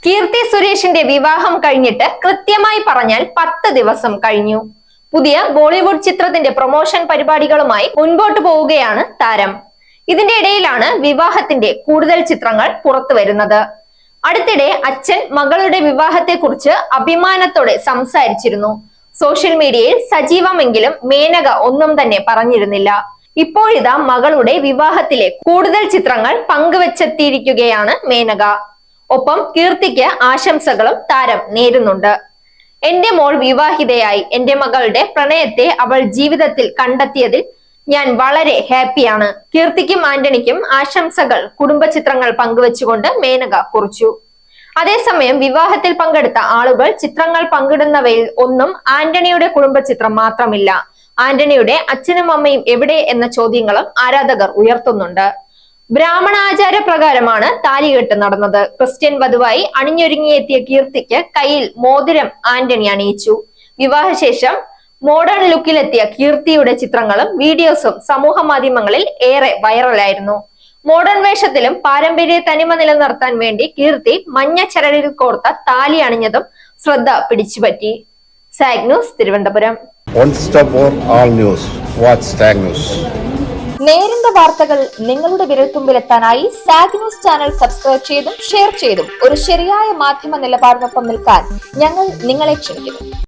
കീർത്തി സുരേഷിന്റെ വിവാഹം കഴിഞ്ഞിട്ട് കൃത്യമായി പറഞ്ഞാൽ 10 ദിവസം കഴിഞ്ഞു. പുതിയ ബോളിവുഡ് ചിത്രത്തിന്റെ പ്രൊമോഷൻ പരിപാടികളുമായി മുൻപോട്ട് പോവുകയാണ് താരം. ഇതിന്റെ ഇടയിലാണ് വിവാഹത്തിന്റെ കൂടുതൽ ചിത്രങ്ങൾ പുറത്തു വരുന്നത്. അടുത്തിടെ അച്ഛൻ മകളുടെ വിവാഹത്തെക്കുറിച്ച് അഭിമാനത്തോടെ സംസാരിച്ചിരുന്നു. സോഷ്യൽ മീഡിയയിൽ സജീവമെങ്കിലും മേനക ഒന്നും തന്നെ പറഞ്ഞിരുന്നില്ല. ഇപ്പോഴിതാ മകളുടെ വിവാഹത്തിലെ കൂടുതൽ ചിത്രങ്ങൾ പങ്കുവച്ചെത്തിയിരിക്കുകയാണ് മേനക. ഒപ്പം കീർത്തിക്ക് ആശംസകളും താരം നേരുന്നുണ്ട്. എന്റെ മോൾ വിവാഹിതയായി. എന്റെ മകളുടെ പ്രണയത്തെ അവൾ ജീവിതത്തിൽ കണ്ടെത്തിയതിൽ ഞാൻ വളരെ ഹാപ്പിയാണ്. കീർത്തിക്കും ആന്റണിക്കും ആശംസകൾ കുടുംബ ചിത്രങ്ങൾ പങ്കുവച്ചുകൊണ്ട് മേനക കുറിച്ചു. അതേസമയം വിവാഹത്തിൽ പങ്കെടുത്ത ആളുകൾ ചിത്രങ്ങൾ പങ്കിടുന്നവയിൽ ഒന്നും ആന്റണിയുടെ കുടുംബ ചിത്രം മാത്രമില്ല. ആന്റണിയുടെ അച്ഛനും അമ്മയും എവിടെ എന്ന ചോദ്യങ്ങളും ആരാധകർ ഉയർത്തുന്നുണ്ട്. ബ്രാഹ്മണാചാര പ്രകാരമാണ് താലികെട്ട് നടന്നത്. ക്രിസ്ത്യൻ വധുവായി അണിഞ്ഞൊരുങ്ങിയെത്തിയ കീർത്തിക്ക് കയ്യിൽ മോതിരം ആന്റണി അണിയിച്ചു. വിവാഹശേഷം മോഡേൺ ലുക്കിലെത്തിയ കീർത്തിയുടെ ചിത്രങ്ങളും വീഡിയോസും സമൂഹ മാധ്യമങ്ങളിൽ ഏറെ വൈറലായിരുന്നു. മോഡേൺ വേഷത്തിലും പാരമ്പര്യ തനിമ നിലനിർത്താൻ വേണ്ടി കീർത്തി മഞ്ഞ ചരടിൽ കോർത്ത താലി അണിഞ്ഞതും ശ്രദ്ധ പിടിച്ചുപറ്റി. Zag news, Thiruvananthapuram. നേരിന്റെ വാർത്തകൾ നിങ്ങളുടെ വിരൽത്തുമ്പിലെത്താനായി സാഗ് ന്യൂസ് ചാനൽ സബ്സ്ക്രൈബ് ചെയ്തും ഷെയർ ചെയ്തും ഒരു ശരിയായ മാധ്യമ നിലപാടിനൊപ്പം നിൽക്കാൻ ഞങ്ങൾ നിങ്ങളെ ക്ഷണിക്കുന്നു.